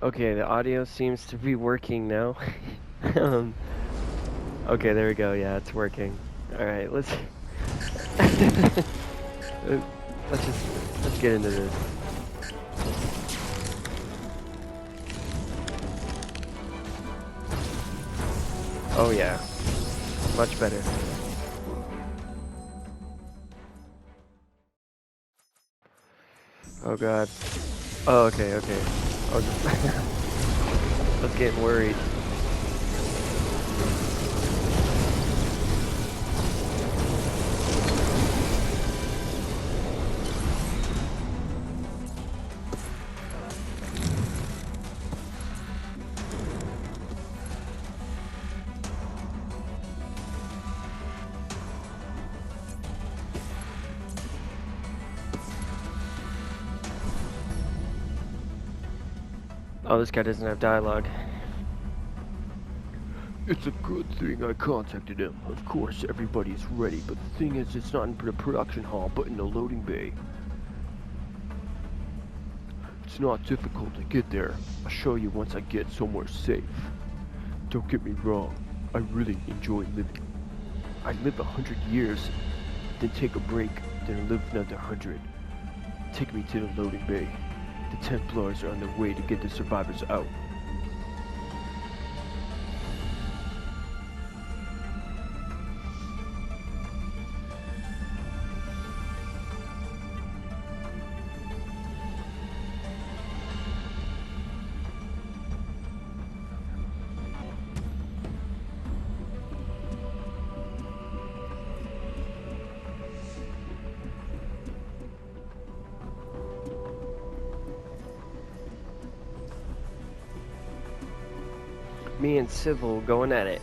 Okay, the audio seems to be working now. um, okay, there we go. Yeah, it's working. All right, let's let's get into this. Oh yeah, much better. Oh god. Oh, okay. I was getting worried. Oh, this guy doesn't have dialogue. It's a good thing I contacted him. Of course, everybody's ready, but the thing is, it's not in the production hall, but in the loading bay. It's not difficult to get there. I'll show you once I get somewhere safe. Don't get me wrong, I really enjoy living. I live 100 years, then take a break, then live another 100. Take me to the loading bay. The Templars are on their way to get the survivors out. Me and Civil going at it.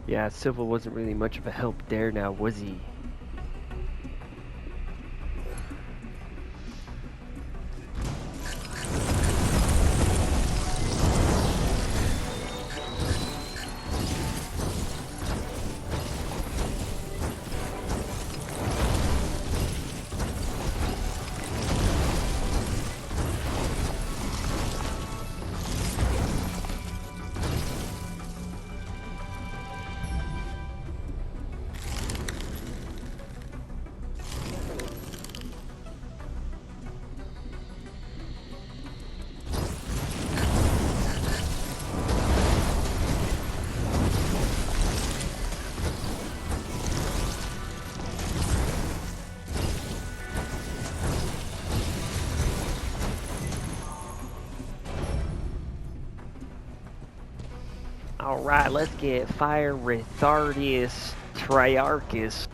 Yeah, Civil wasn't really much of a help there now, was he? Alright, let's get Fire Rethardius Triarchus.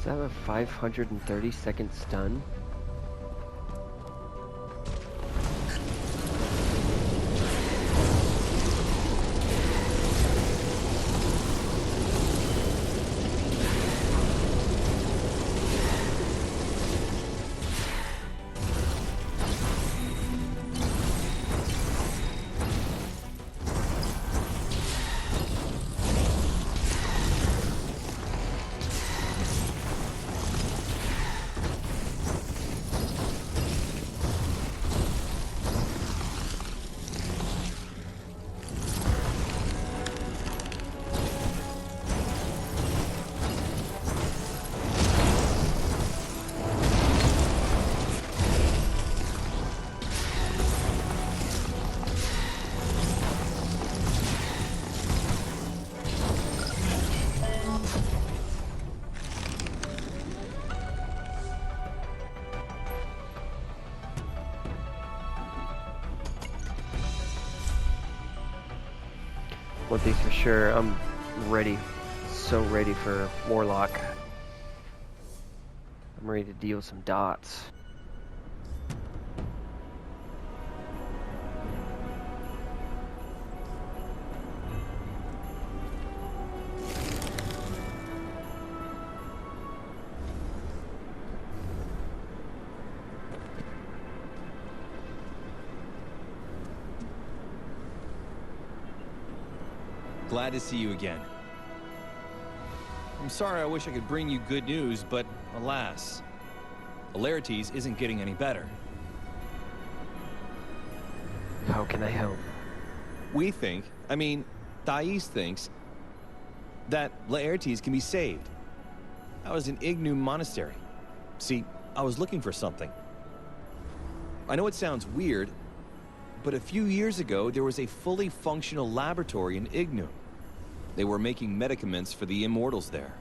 Does that have a 530-second stun? One thing's for sure, I'm ready. So ready for Warlock. I'm ready to deal some dots. Glad to see you again. I'm sorry, I wish I could bring you good news, but alas, Alarites isn't getting any better. How can I help? We think, Thais thinks, that Laertes can be saved. I was in Ignu Monastery. See, I was looking for something. I know it sounds weird, but a few years ago, there was a fully functional laboratory in Ignu. They were making medicaments for the immortals there.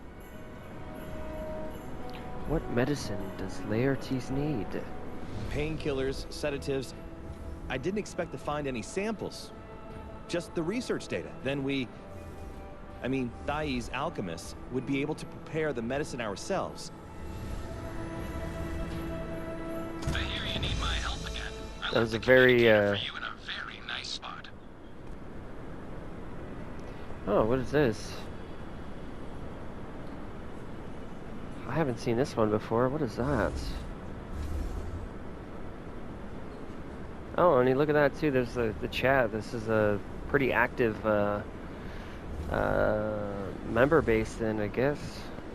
What medicine does Laertes need? Painkillers, sedatives. I didn't expect to find any samples. Just the research data. Then Thais alchemists would be able to prepare the medicine ourselves. I hear you need my help again. That was a very, for you in a very nice spot. Oh, what is this? I haven't seen this one before. What is that? Oh, and you look at that too. There's the chat. This is a pretty active member base then, I guess.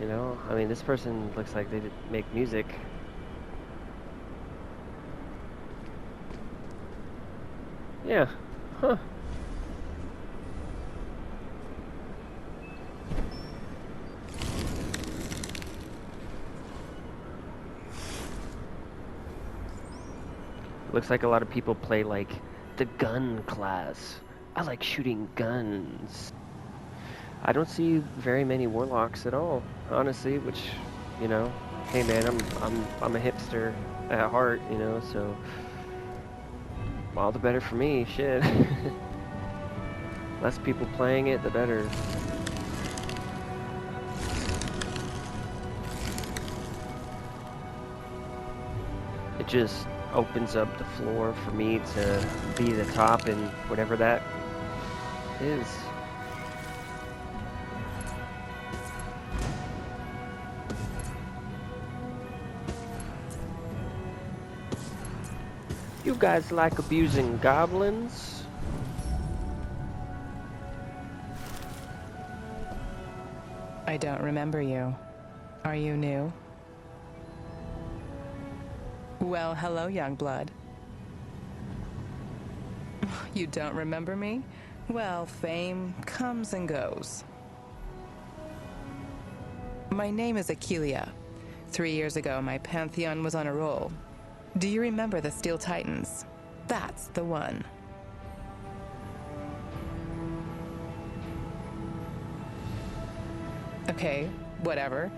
You know, I mean, this person looks like they make music. Yeah. Huh. Looks like a lot of people play like the gun class. I like shooting guns. I don't see very many warlocks at all, honestly, which, you know, hey man, I'm a hipster at heart, you know, so all the better for me, shit. Less people playing it, the better. It just opens up the floor for me to be the top in whatever that is. You guys like abusing goblins? I don't remember you. Are you new? Well, hello, young blood. You don't remember me? Well, fame comes and goes. My name is Aquilia. 3 years ago, my pantheon was on a roll. Do you remember the Steel Titans? That's the one. Okay, whatever.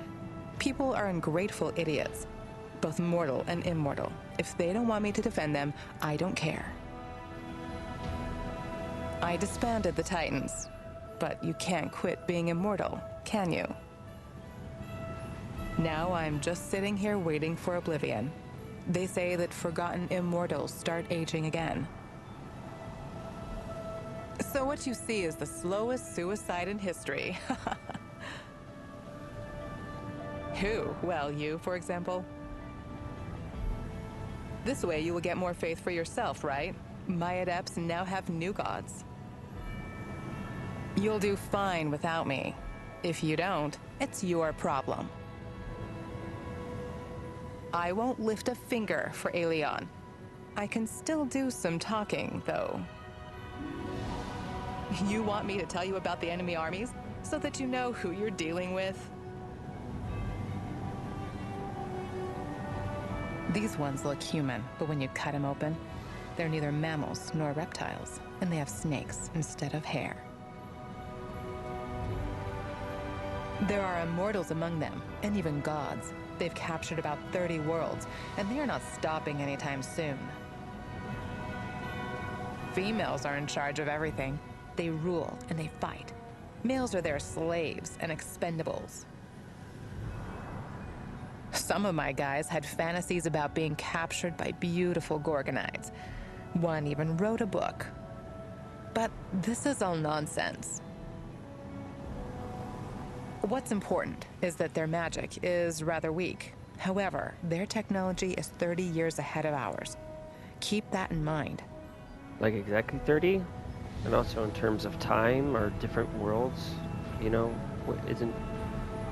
People are ungrateful idiots. Both mortal and immortal. If they don't want me to defend them, I don't care. I disbanded the Titans, but you can't quit being immortal, can you? Now I'm just sitting here waiting for oblivion. They say that forgotten immortals start aging again. So what you see is the slowest suicide in history. Who? Well, you, for example. This way you will get more faith for yourself, right? My adepts now have new gods. You'll do fine without me. If you don't, it's your problem. I won't lift a finger for Aelion. I can still do some talking, though. You want me to tell you about the enemy armies so that you know who you're dealing with? These ones look human, but when you cut them open, they're neither mammals nor reptiles, and they have snakes instead of hair. There are immortals among them, and even gods. They've captured about 30 worlds, and they are not stopping anytime soon. Females are in charge of everything. They rule and they fight. Males are their slaves and expendables. Some of my guys had fantasies about being captured by beautiful Gorgonites. One even wrote a book. But this is all nonsense. What's important is that their magic is rather weak. However, their technology is 30 years ahead of ours. Keep that in mind. Like exactly 30? And also in terms of time or different worlds, you know, what isn't...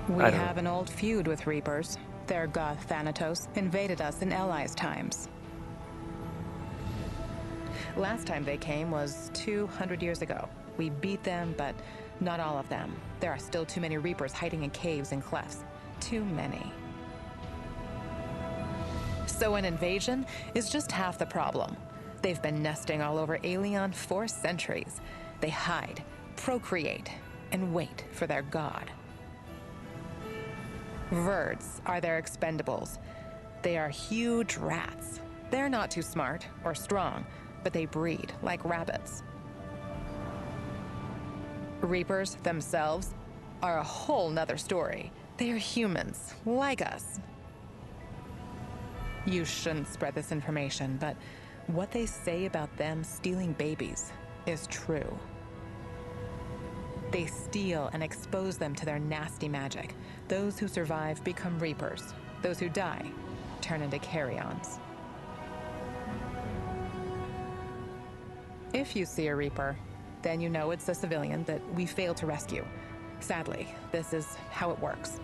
We have an old feud with Reapers. Their god Thanatos invaded us in Allies' times. Last time they came was 200 years ago. We beat them, but not all of them. There are still too many Reapers hiding in caves and clefts. Too many. So an invasion is just half the problem. They've been nesting all over Aelion for centuries. They hide, procreate, and wait for their god. Verds are their expendables. They are huge rats. They're not too smart or strong, but they breed like rabbits. Reapers themselves are a whole nother story. They are humans, like us. You shouldn't spread this information, but what they say about them stealing babies is true. They steal and expose them to their nasty magic. Those who survive become Reapers. Those who die turn into carry-ons. If you see a Reaper, then you know it's a civilian that we failed to rescue. Sadly, this is how it works.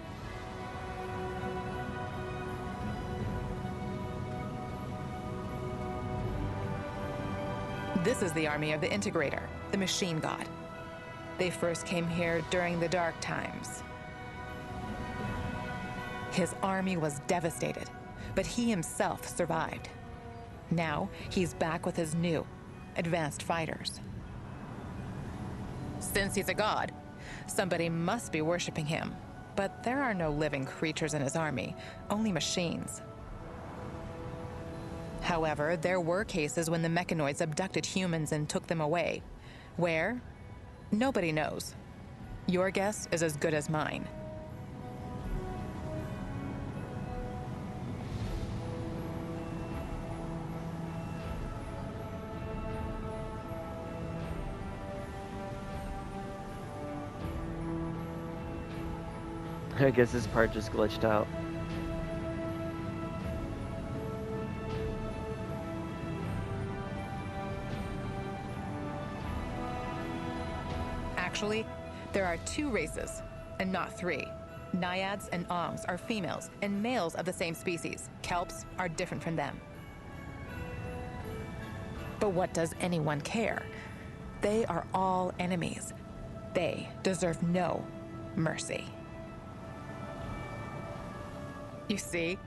This is the army of the Integrator, the machine god. They first came here during the Dark Times. His army was devastated, but he himself survived. Now, he's back with his new, advanced fighters. Since he's a god, somebody must be worshipping him. But there are no living creatures in his army, only machines. However, there were cases when the mechanoids abducted humans and took them away. Where? Nobody knows. Your guess is as good as mine. I guess this part just glitched out. Actually, there are 2 races, and not 3. Naiads and Ongs are females, and males of the same species. Kelps are different from them. But what does anyone care? They are all enemies. They deserve no mercy. You see,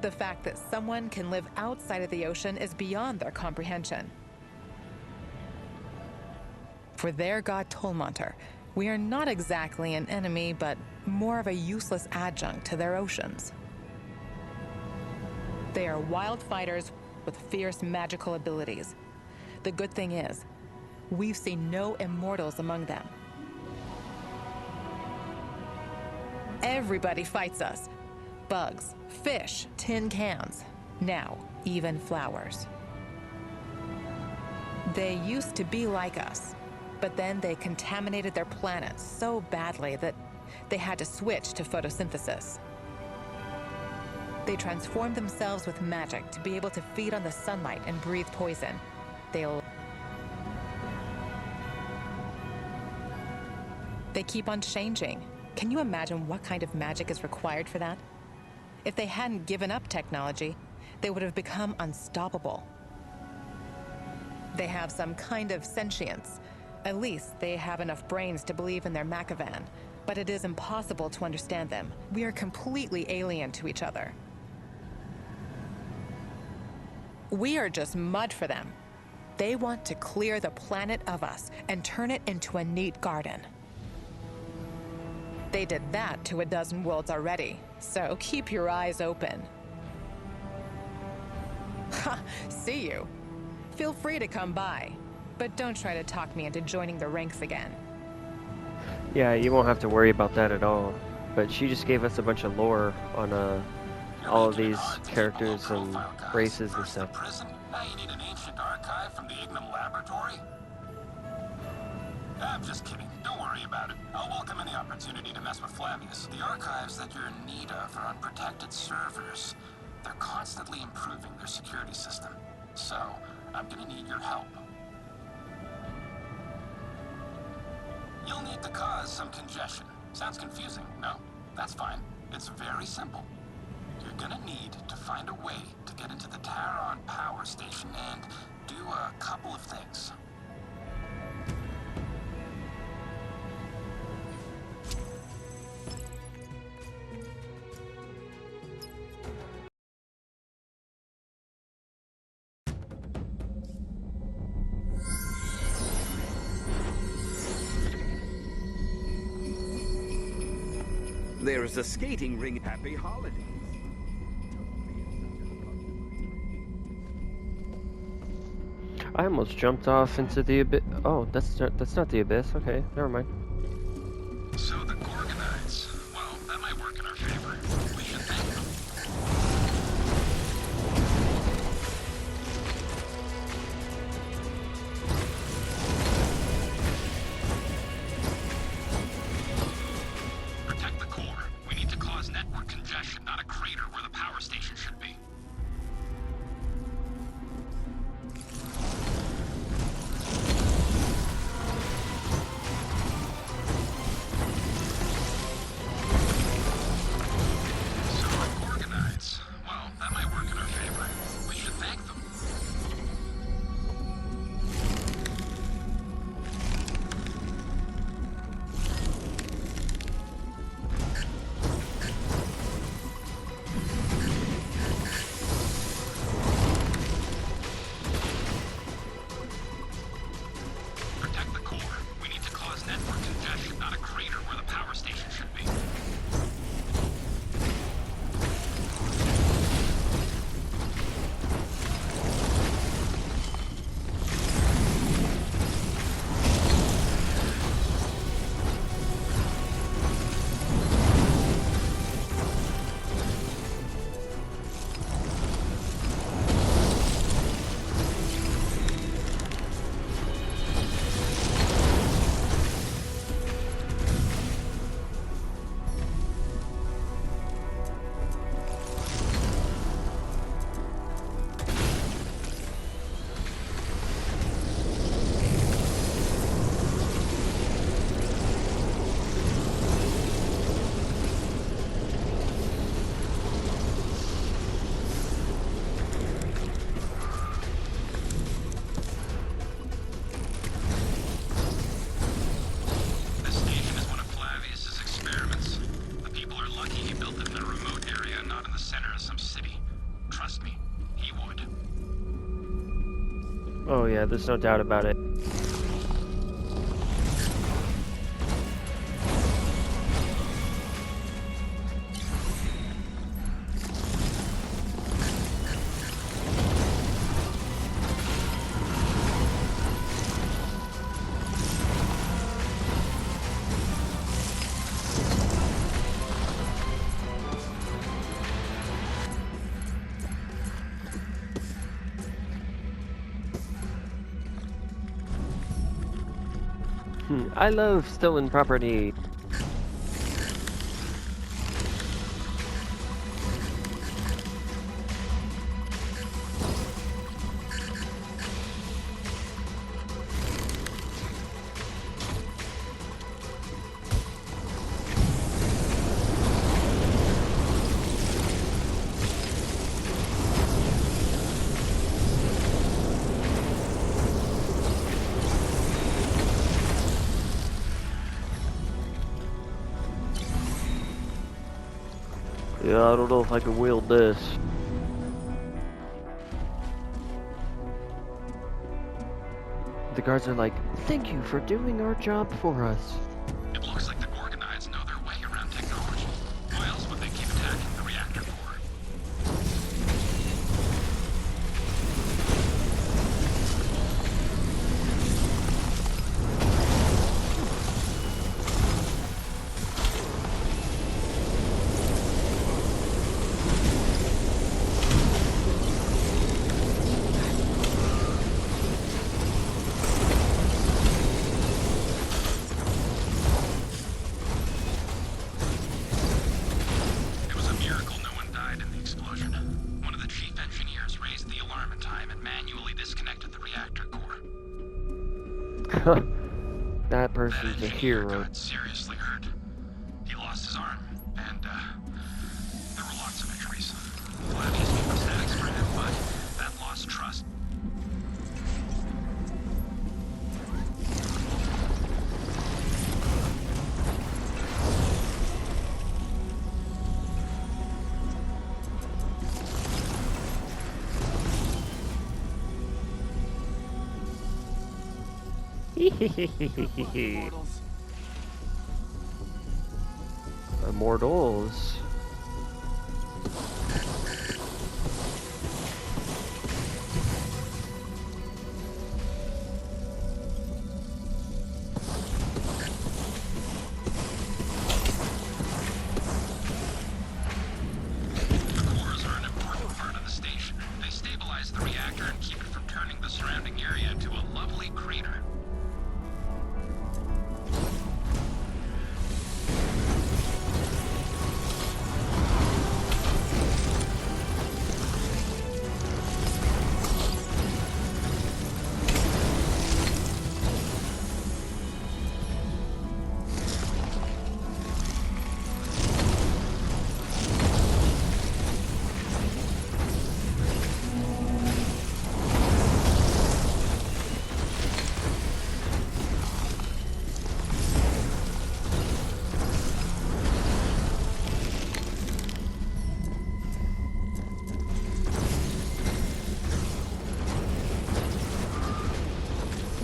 the fact that someone can live outside of the ocean is beyond their comprehension. For their god Tolmonter, we are not exactly an enemy, but more of a useless adjunct to their oceans. They are wild fighters with fierce magical abilities. The good thing is, we've seen no immortals among them. Everybody fights us. bugs, fish, tin cans, now even flowers. They used to be like us, but then they contaminated their planet so badly that they had to switch to photosynthesis. They transformed themselves with magic to be able to feed on the sunlight and breathe poison. They keep on changing. Can you imagine what kind of magic is required for that? If they hadn't given up technology, they would have become unstoppable. They have some kind of sentience. At least they have enough brains to believe in their Machiavan, but it is impossible to understand them. We are completely alien to each other. We are just mud for them. They want to clear the planet of us and turn it into a neat garden. They did that to a dozen worlds already, so keep your eyes open. Ha! See you. Feel free to come by, but don't try to talk me into joining the ranks again. Yeah, you won't have to worry about that at all. But she just gave us a bunch of lore on all of these characters and races and stuff. Now you need an ancient archive from the Ignum laboratory? I'm just kidding. Don't worry about it. I'll welcome any opportunity to mess with Flavius. The archives that you're in need of are on protected servers. They're constantly improving their security system. So, I'm gonna need your help. You'll need to cause some congestion. Sounds confusing, no? That's fine. It's very simple. You're gonna need to find a way to get into the Taron power station and do a couple of things. There is a skating ring. Happy holidays. I almost jumped off into the abyss. Oh, that's not the abyss. Okay, never mind. So the Gorgonites, well, that might work in our favor. We should thank them. Protect the core. We need to cause network congestion, not a crater where the power station should be. Oh yeah, there's no doubt about it. I love stolen property. Yeah, I don't know if I can wield this. The guards are like, thank you for doing our job for us. It looks like the Gorgonites know their way around technology. Why else would they keep attacking the reactor core? It was a miracle no one died in the explosion. One of the chief engineers raised the alarm in time and manually disconnected the reactor core. That That person's a engineer hero. got seriously hurt. He lost his arm, and there were lots of injuries. Glad he's been prosthetics for him, but that lost trust. Immortals. The cores are an important part of the station. They stabilize the reactor and keep it from turning the surrounding area into a lovely crater.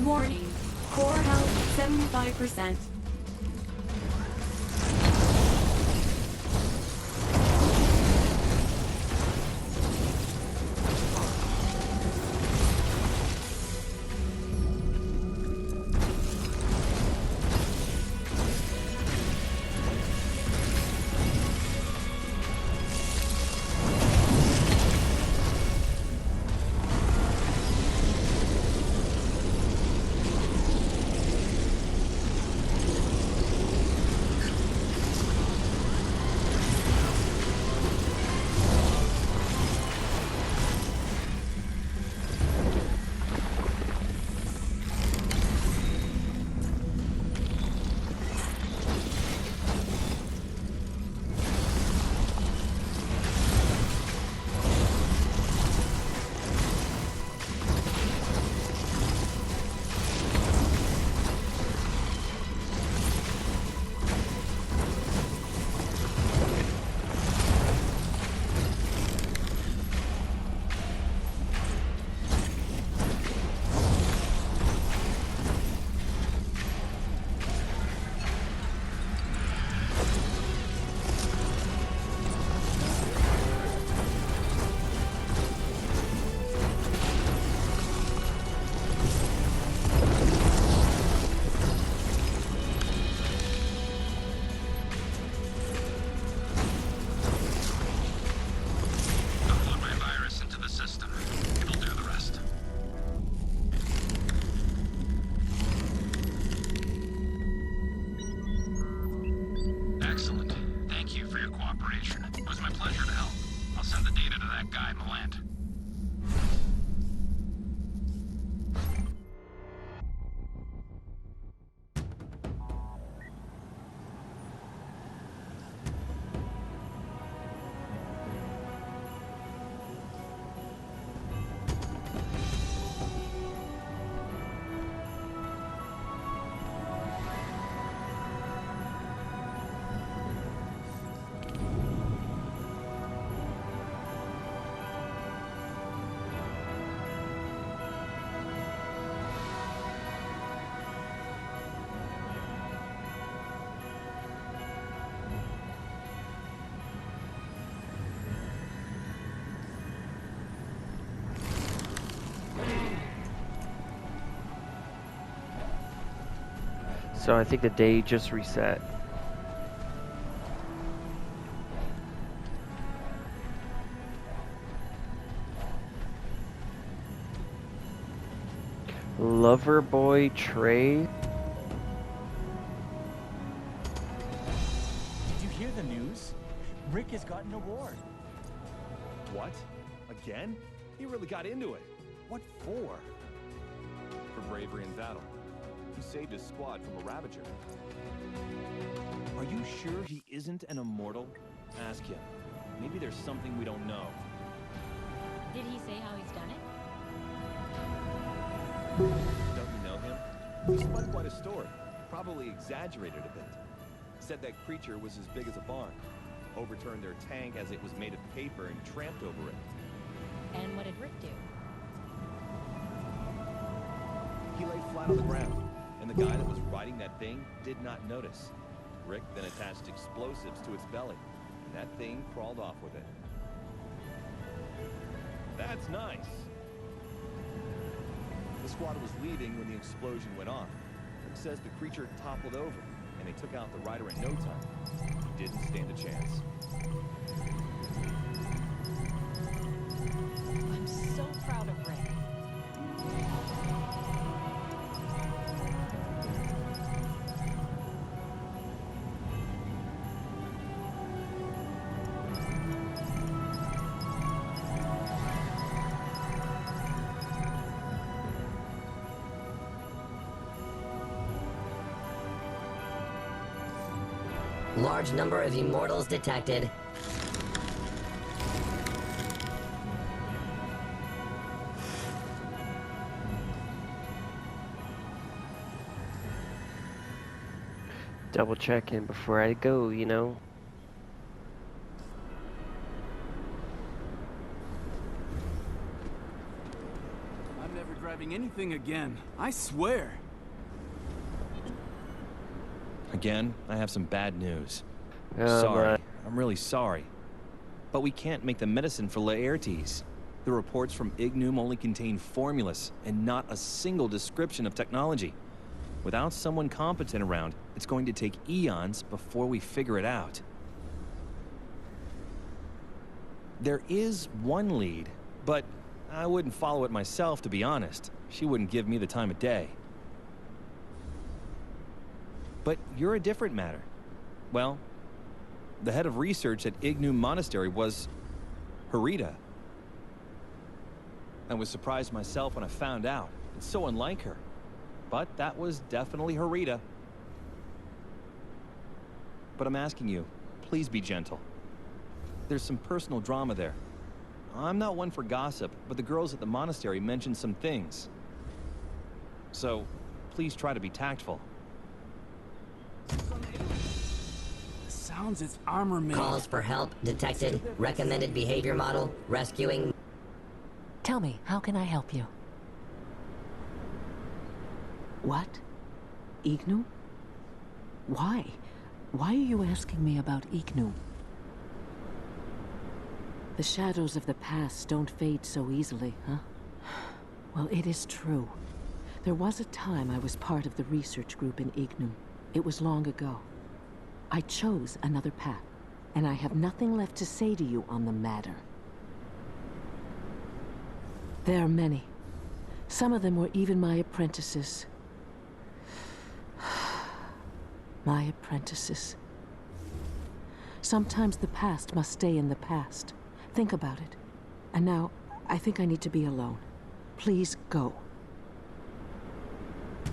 Warning. Core health 75%. So I think the day just reset. Loverboy Trey. Did you hear the news? Rick has got an award. What? Again? He really got into it. What for? For bravery in battle. He saved his squad from a Ravager. Are you sure he isn't an immortal? Ask him. Maybe there's something we don't know. Did he say how he's done it? Don't you know him? He spun quite a story. Probably exaggerated a bit. Said that creature was as big as a barn. Overturned their tank as it was made of paper and tramped over it. And what did Rick do? He lay flat on the ground, and the guy that was riding that thing did not notice. Rick then attached explosives to its belly, and that thing crawled off with it. That's nice. The squad was leaving when the explosion went off. Rick says the creature toppled over, and they took out the rider in no time. He didn't stand a chance. I'm so proud of Rick. Large number of immortals detected. Double checking before I go, you know. I'm never driving anything again. I swear. Again, I have some bad news. Oh, Sorry. I'm really sorry. But we can't make the medicine for Laertes. The reports from Ignum only contain formulas and not a single description of technology. Without someone competent around, it's going to take eons before we figure it out. There is one lead, but I wouldn't follow it myself, to be honest. She wouldn't give me the time of day. But you're a different matter. Well, the head of research at Ignum Monastery was Harita. I was surprised myself when I found out. It's so unlike her. But that was definitely Harita. But I'm asking you, please be gentle. There's some personal drama there. I'm not one for gossip, but the girls at the monastery mentioned some things. So, please try to be tactful. Sounds it's armor made. Calls for help detected. Recommended behavior model. Rescuing. Tell me, how can I help you? What? Ignum? Why? Why are you asking me about Ignum? The shadows of the past don't fade so easily, huh? Well, it is true. There was a time I was part of the research group in Ignum. It was long ago. I chose another path, and I have nothing left to say to you on the matter. There are many. Some of them were even my apprentices. My apprentices. Sometimes the past must stay in the past. Think about it. And now, I think I need to be alone. Please go.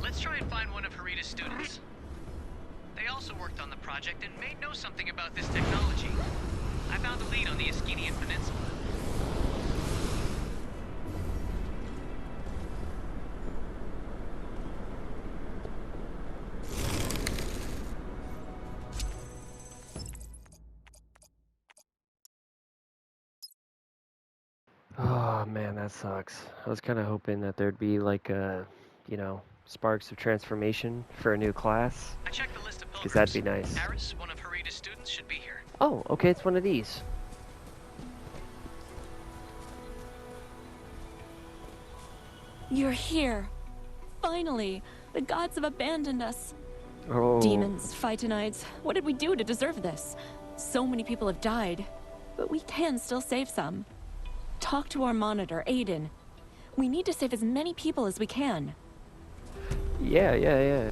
Let's try and find one of Harita's students. They also worked on the project and may know something about this technology. I found a lead on the Iskenian Peninsula. Oh man, that sucks. I was kind of hoping that there'd be like a, you know, sparks of transformation for a new class. I checked the list of because that'd be nice. Harris, one of Harita's students, should be here. Oh, okay, it's one of these. You're here. Finally, the gods have abandoned us. Oh. Demons, phytonites. What did we do to deserve this? So many people have died, but we can still save some. Talk to our monitor, Aiden. We need to save as many people as we can. Yeah.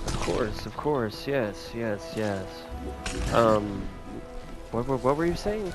Of course, yes. What were you saying?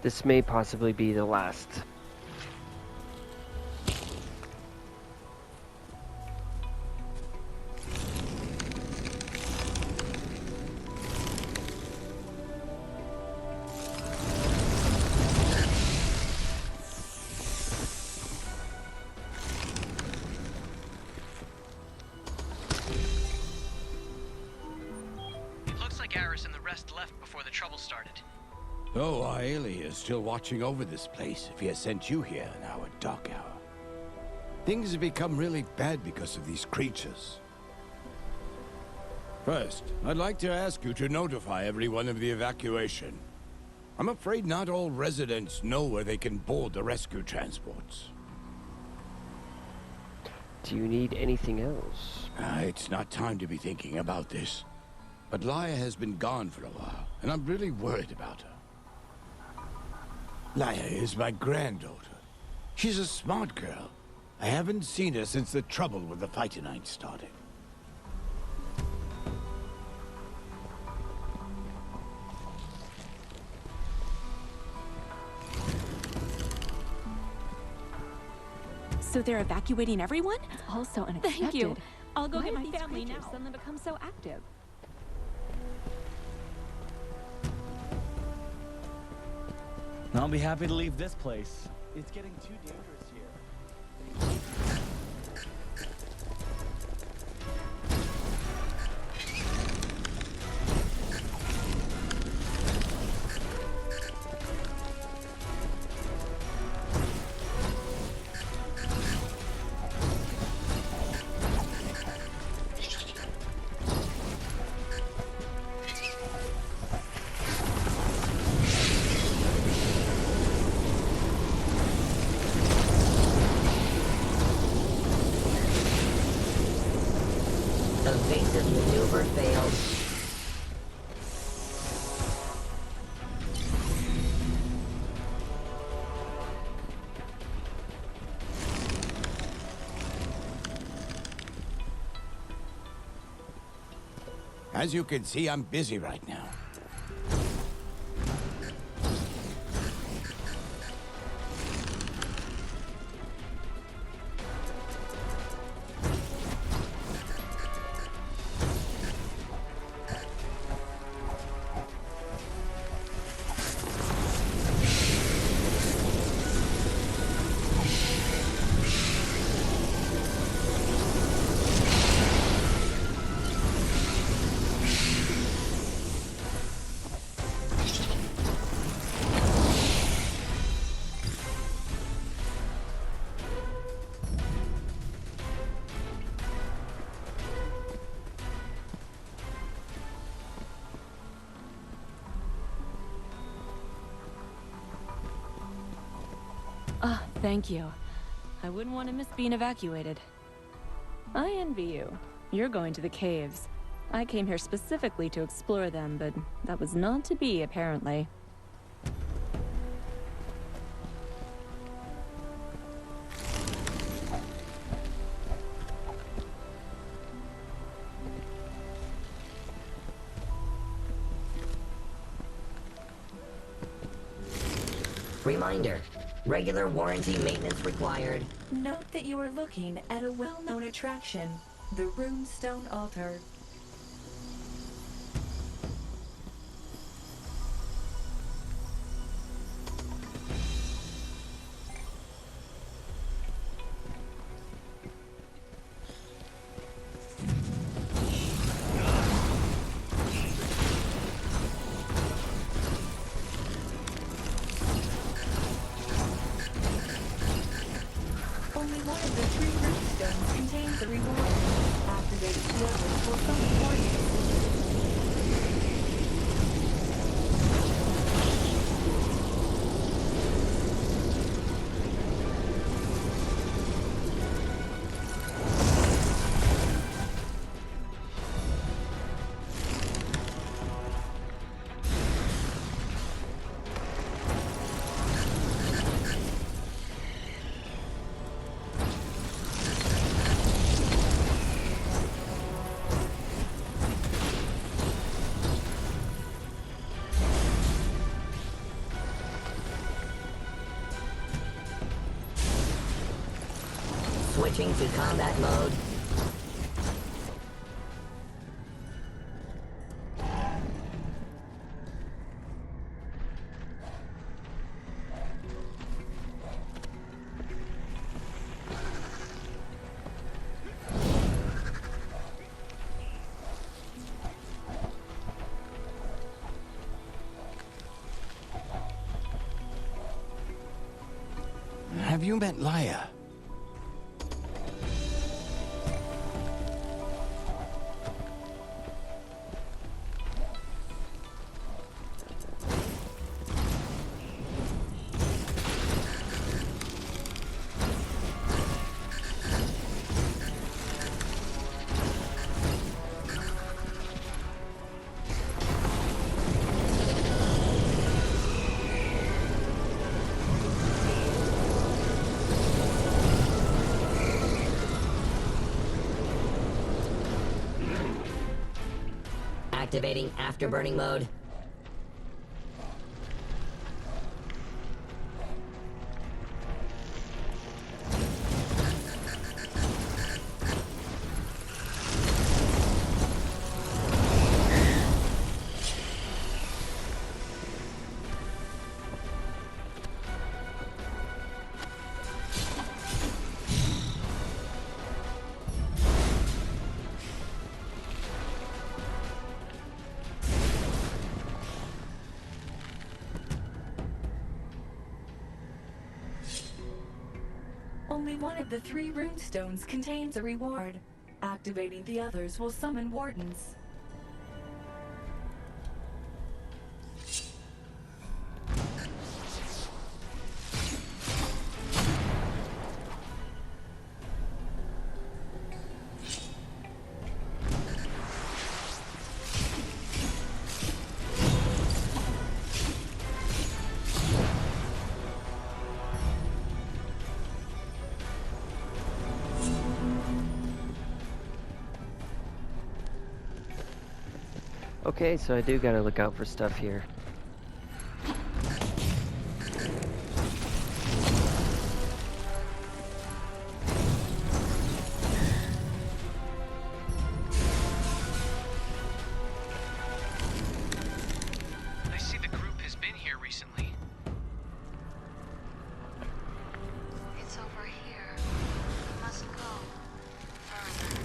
This may possibly be the last. It looks like Aris and the rest left before the trouble started. Oh, Aeli is still watching over this place if he has sent you here in our dark hour. Things have become really bad because of these creatures. First, I'd like to ask you to notify everyone of the evacuation. I'm afraid not all residents know where they can board the rescue transports. Do you need anything else? It's not time to be thinking about this. But Laia has been gone for a while, and I'm really worried about her. Laia is my granddaughter. She's a smart girl. I haven't seen her since the trouble with the Phytonites started. So they're evacuating everyone? It's all so unexpected. Thank you. I'll go Why get have my these family creatures now. suddenly become so active? I'll be happy to leave this place. It's getting too dangerous here. Evasive maneuver failed. As you can see, I'm busy right now. Thank you. I wouldn't want to miss being evacuated. I envy you. You're going to the caves. I came here specifically to explore them, but that was not to be, apparently. Reminder. Regular warranty maintenance required. Note that you are looking at a well-known attraction, the Runestone Altar. Only one of the 3 runestones contains the reward. Activate the others for some Switching to combat mode. Have you met Laia? Activating afterburning mode. Only one of the 3 runestones contains a reward. Activating the others will summon wardens. Okay, so I do gotta look out for stuff here. I see the group has been here recently. It's over here. We must go further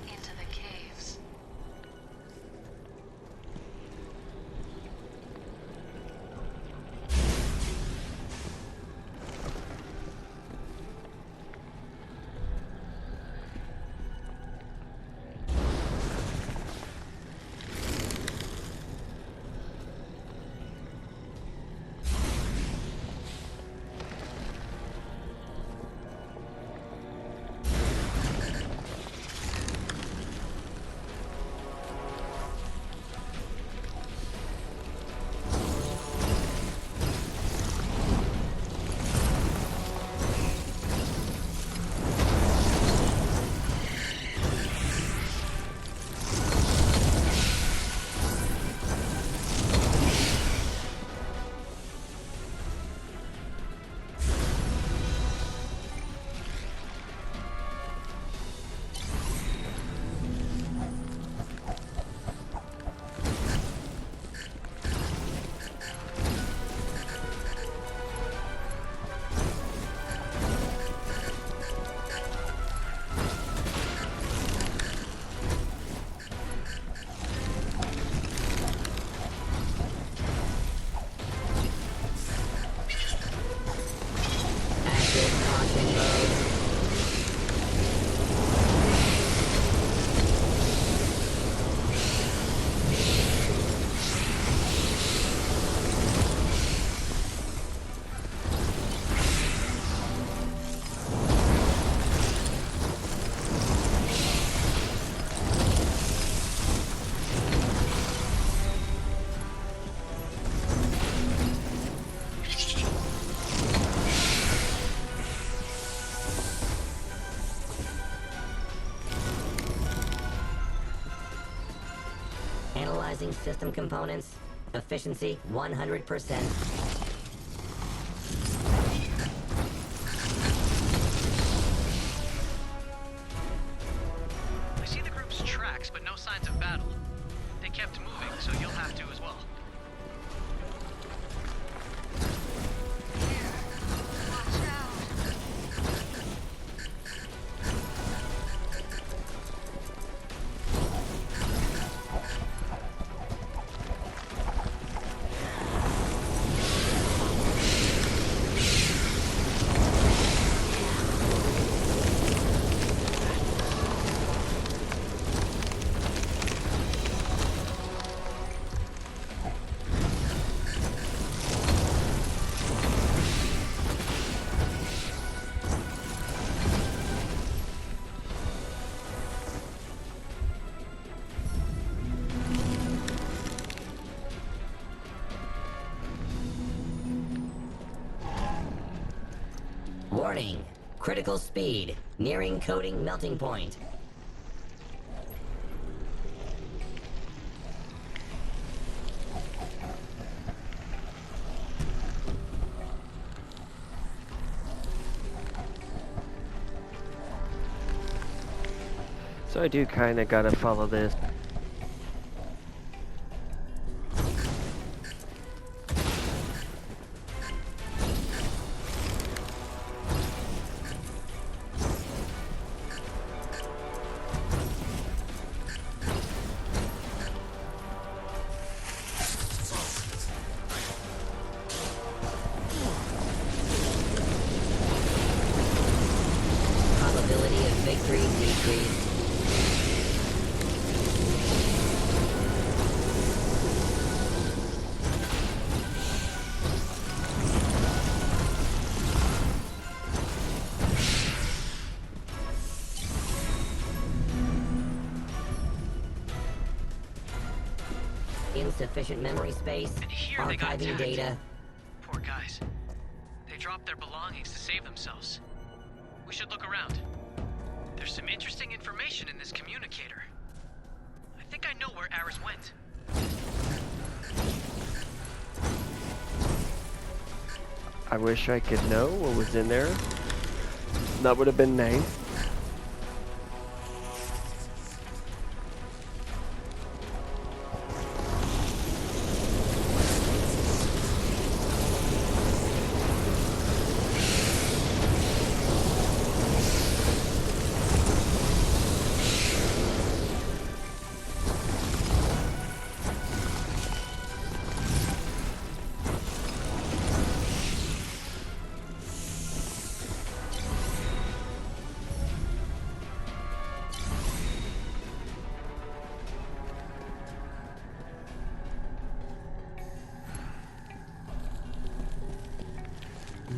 into the caves. Analyzing system components. Efficiency 100%. I see the group's tracks, but no signs of battle. They kept moving, so you'll have to as well. Warning. Critical speed. Nearing coding melting point. So I do kind of gotta follow this. Probability of victory decreased. Insufficient memory space. And here they got Archiving attacked. data. Poor guys. They dropped their belongings to save themselves. We should look around. There's some interesting information in this communicator. I think I know where Aris went. I wish I could know what was in there. That would have been nice.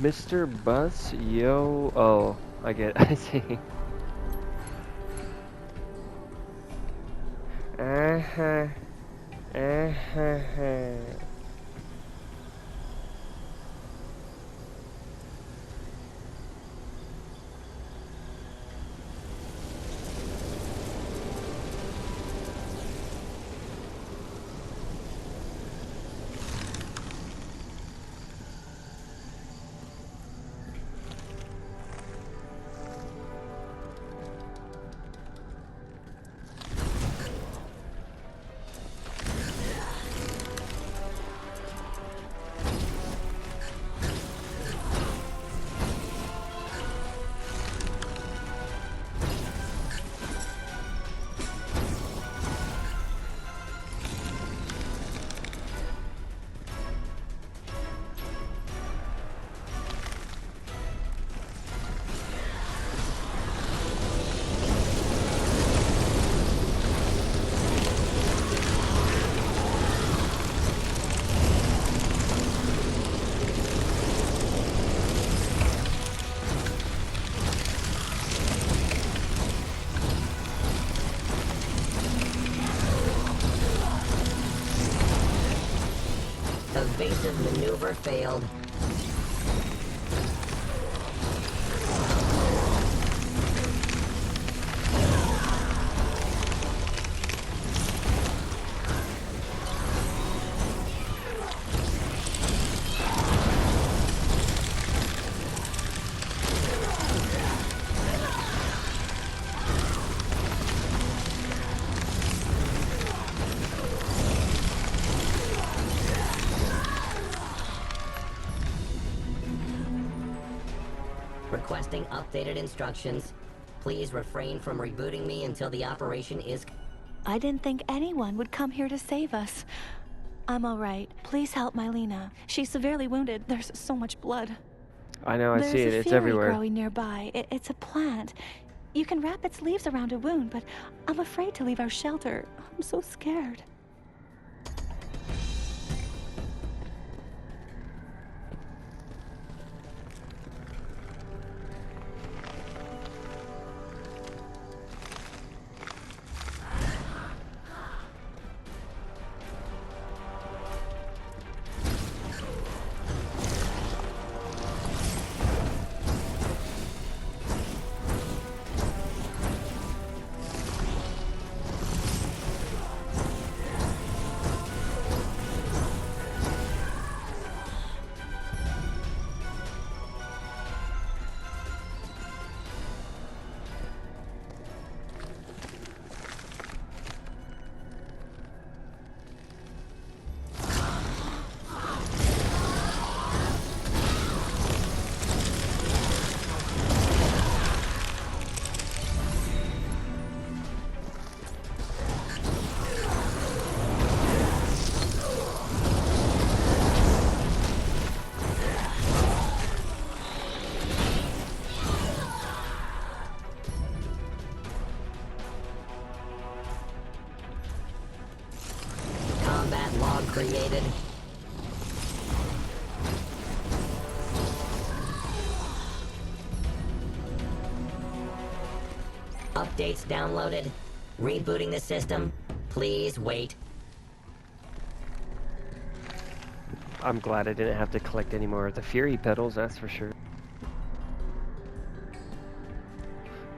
Mr. Bus, yo, oh, I get, I see. Evasive maneuver failed. Requesting updated instructions. Please refrain from rebooting me until the operation is... I didn't think anyone would come here to save us. I'm all right. Please help Mylena. She's severely wounded. There's so much blood. I know, I see it. It's everywhere. There's a fury growing nearby. It's a plant. You can wrap its leaves around a wound, but I'm afraid to leave our shelter. I'm so scared. Created. Updates downloaded. Rebooting the system. Please wait. I'm glad I didn't have to collect any more of the Fury petals, that's for sure.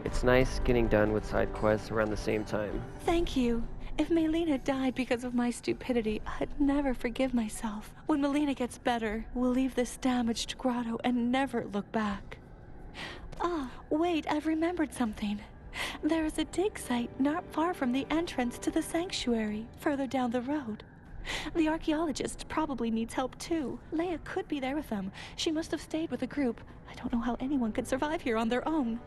It's nice getting done with side quests around the same time. Thank you. If Mylena died because of my stupidity, I'd never forgive myself. When Mylena gets better, we'll leave this damaged grotto and never look back. Ah, wait, I've remembered something. There is a dig site not far from the entrance to the sanctuary, further down the road. The archaeologist probably needs help too. Leia could be there with them. She must have stayed with a group. I don't know how anyone could survive here on their own.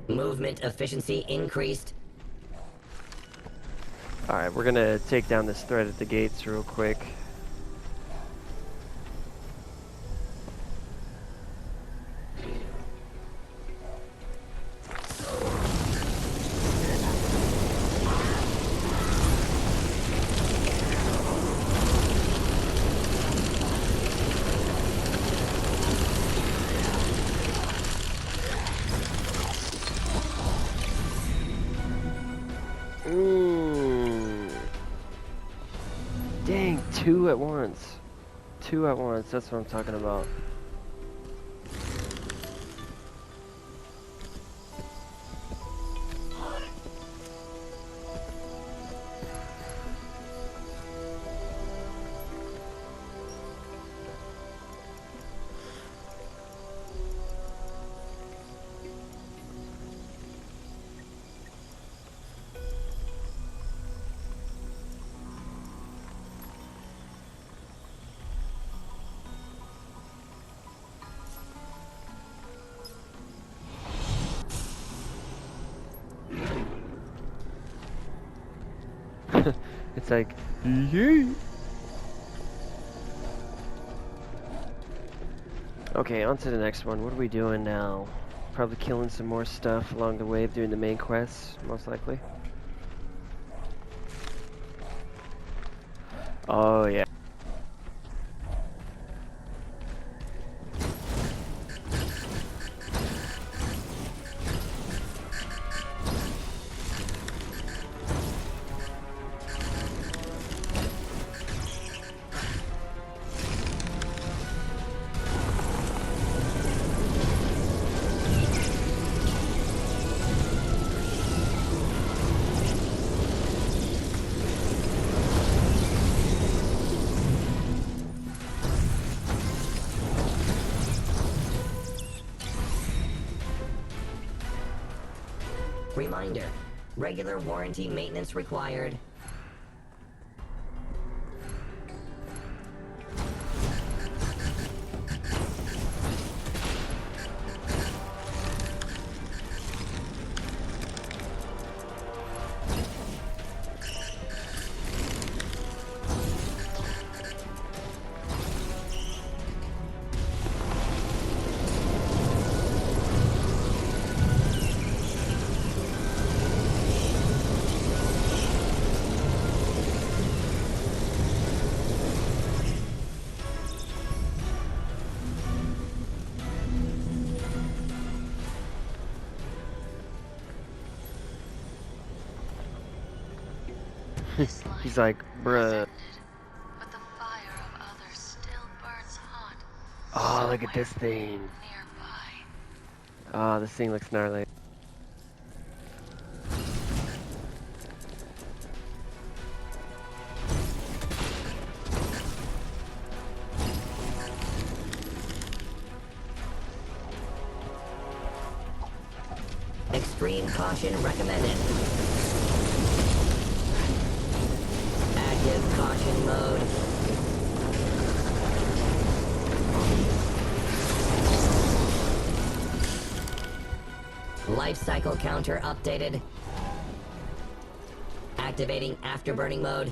Movement efficiency increased. Alright, we're gonna take down this thread at the gates real quick. Dang, two at once. Two at once, that's what I'm talking about. It's like, yay! Okay, on to the next one. What are we doing now? Probably killing some more stuff along the way doing the main quests, most likely. Oh, yeah. Reminder, regular warranty maintenance required. He's like, bruh. But the fire of others still burns hot. Oh, look at this thing. Oh, this thing looks gnarly. Extreme caution recommended. Active caution mode. Life cycle counter updated. Activating afterburning mode.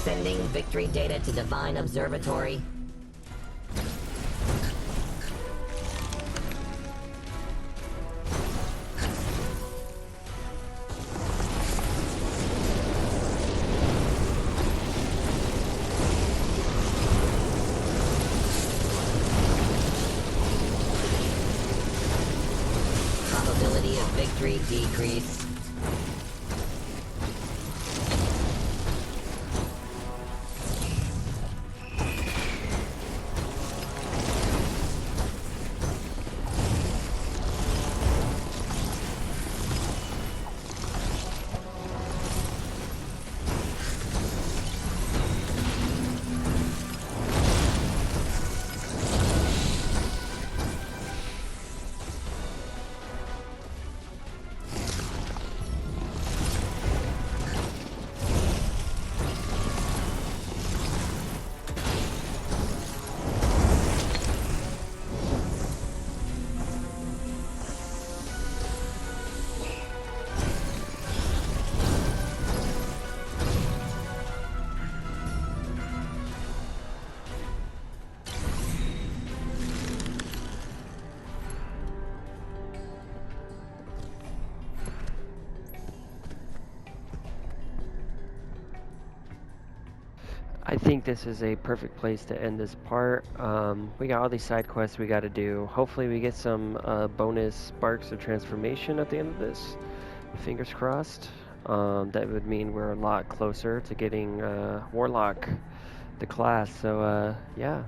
Sending victory data to Divine Observatory. Probability of victory decrease. I think this is a perfect place to end this part. We got all these side quests we got to do. Hopefully we get some bonus sparks of transformation at the end of this. Fingers crossed. That would mean we're a lot closer to getting Warlock, the class. So yeah,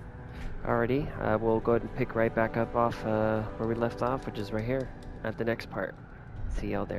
alrighty. We'll go ahead and pick right back up off where we left off, which is right here at the next part. See y'all there.